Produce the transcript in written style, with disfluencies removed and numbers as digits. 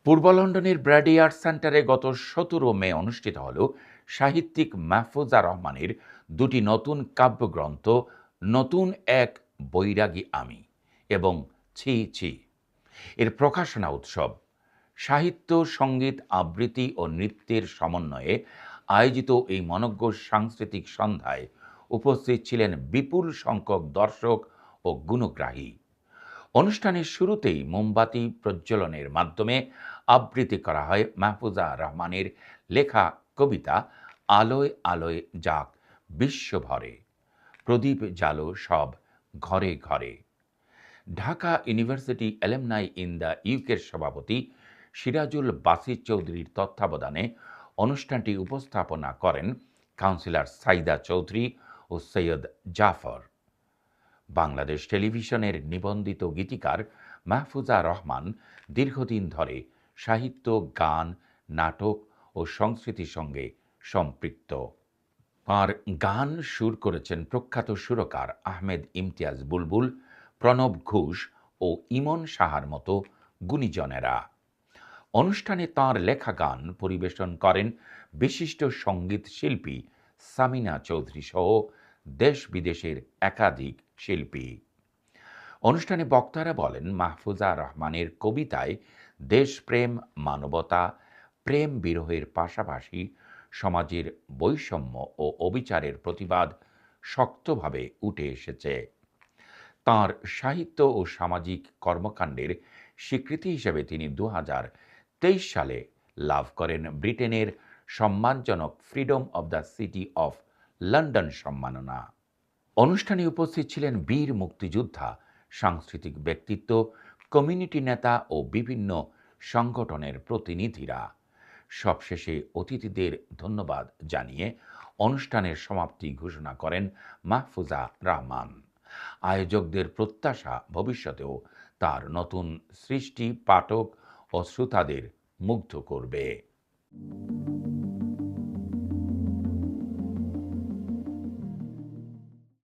পূর্ব লন্ডনের Brady art সেন্টারে গত ১৭ মে অনুষ্ঠিত হল সাহিত্যিক মাহফুজা রহমানের দুটি নতুন কাব্যগ্রন্থ নতুন এক বৈরাগী আমি এবং ছি ছি এর প্রকাশনা উৎসব। সাহিত্য, সঙ্গীত, আবৃত্তি ও নৃত্যের সমন্বয়ে আয়োজিত এই মনোজ্ঞ সাংস্কৃতিক সন্ধ্যায় উপস্থিত ছিলেন বিপুল সংখ্যক দর্শক ও গুণগ্রাহী। অনুষ্ঠানের শুরুতেই মোমবাতি প্রজ্বলনের মাধ্যমে আবৃত্তি করা হয় মাহফুজা রহমানের লেখা কবিতা আলোয় আলোয় যাক বিশ্বভরে, প্রদীপ জালো সব ঘরে ঘরে। Dhaka university alumni in the ইউকের সভাপতি সিরাজুল বাসির চৌধুরীর তত্ত্বাবধানে অনুষ্ঠানটি উপস্থাপনা করেন কাউন্সিলর সাইদা চৌধুরী ও সৈয়দ জাফর। বাংলাদেশ টেলিভিশনের নিবন্ধিত গীতিকার মাহফুজা রহমান দীর্ঘদিন ধরে সাহিত্য, গান, নাটক ও সংস্কৃতির সঙ্গে সম্পৃক্ত। তাঁর গান সুর করেছেন প্রখ্যাত সুরকার আহমেদ ইমতিয়াজ বুলবুল, প্রণব ঘোষ ও ইমন সাহার মতো গুণীজনেরা। অনুষ্ঠানে তাঁর লেখা গান পরিবেশন করেন বিশিষ্ট সঙ্গীত শিল্পী সামিনা চৌধুরী সহ দেশ বিদেশের একাধিক শিল্পী। অনুষ্ঠানে বক্তারা বলেন, মাহফুজা রহমানের কবিতায় দেশপ্রেম, মানবতা, প্রেম বিরহের পাশাপাশি সমাজের বৈষম্য ও অবিচারের প্রতিবাদ শক্তভাবে উঠে এসেছে। তাঁর সাহিত্য ও সামাজিক কর্মকাণ্ডের স্বীকৃতি হিসেবে তিনি ২০২৩ সালে লাভ করেন ব্রিটেনের সম্মানজনক freedom of the city of London সম্মাননা। অনুষ্ঠানে উপস্থিত ছিলেন বীর মুক্তিযোদ্ধা, সাংস্কৃতিক ব্যক্তিত্ব, কমিউনিটি নেতা ও বিভিন্ন সংগঠনের প্রতিনিধিরা। সবশেষে অতিথিদের ধন্যবাদ জানিয়ে অনুষ্ঠানের সমাপ্তি ঘোষণা করেন মাহফুজা রহমান। আয়োজকদের প্রত্যাশা, ভবিষ্যতেও তার নতুন সৃষ্টি পাঠক ও শ্রোতাদের মুগ্ধ করবে।